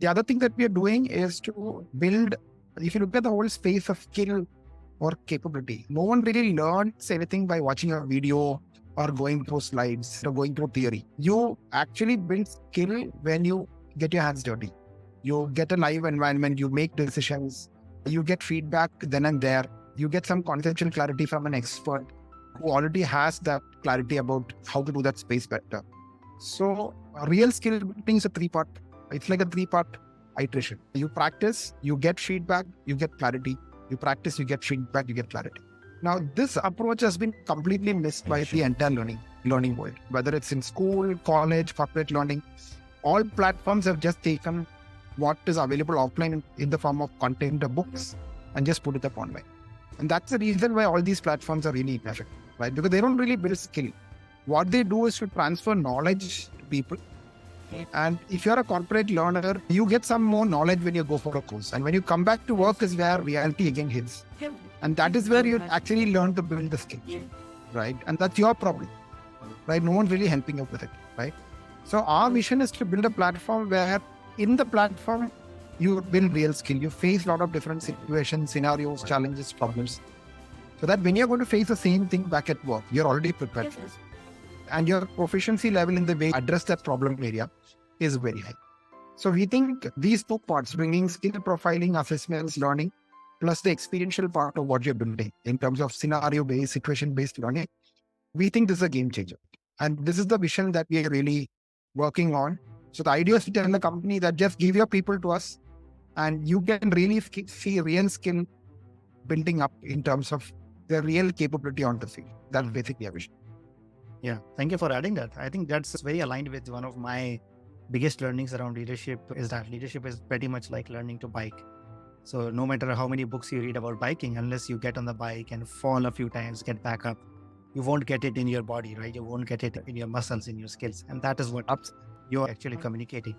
The other thing that we are doing is to build, if you look at the whole space of skill or capability, no one really learns anything by watching a video or going through slides or going through theory. You actually build skill when you get your hands dirty. You get a live environment, you make decisions, you get feedback then and there, you get some conceptual clarity from an expert who already has that clarity about how to do that space better. So real skill building is a three-part. It's like a three-part iteration. You practice, you get feedback, you get clarity. You practice, you get feedback, you get clarity. Now, this approach has been completely missed by the entire learning world, whether it's in school, college, corporate learning. All platforms have just taken what is available offline in the form of content or books and just put it up online. And that's the reason why all these platforms are really ineffective, right? Because they don't really build skill. What they do is to transfer knowledge to people. And if you're a corporate learner, you get some more knowledge when you go for a course. And when you come back to work is where reality again hits. And that is where you actually learn to build the skill, right? And that's your problem, right? No one's really helping you with it, right? So our vision is to build a platform where in the platform, you build real skill. You face a lot of different situations, scenarios, challenges, problems. So that when you're going to face the same thing back at work, you're already prepared for it. And your proficiency level in the way you address that problem area is very high. So we think these two parts, bringing skill profiling, assessments, learning, plus the experiential part of what you're building in terms of scenario-based, situation-based learning, we think this is a game changer. And this is the vision that we are really working on. So the idea is to tell the company that just give your people to us and you can really see real skill building up in terms of the real capability on the field. That's basically our vision. Yeah, thank you for adding that. I think that's very aligned with one of my biggest learnings around leadership is that leadership is pretty much like learning to bike. So no matter how many books you read about biking, unless you get on the bike and fall a few times, get back up, you won't get it in your body, right? You won't get it in your muscles, in your skills. And that is what you're actually communicating.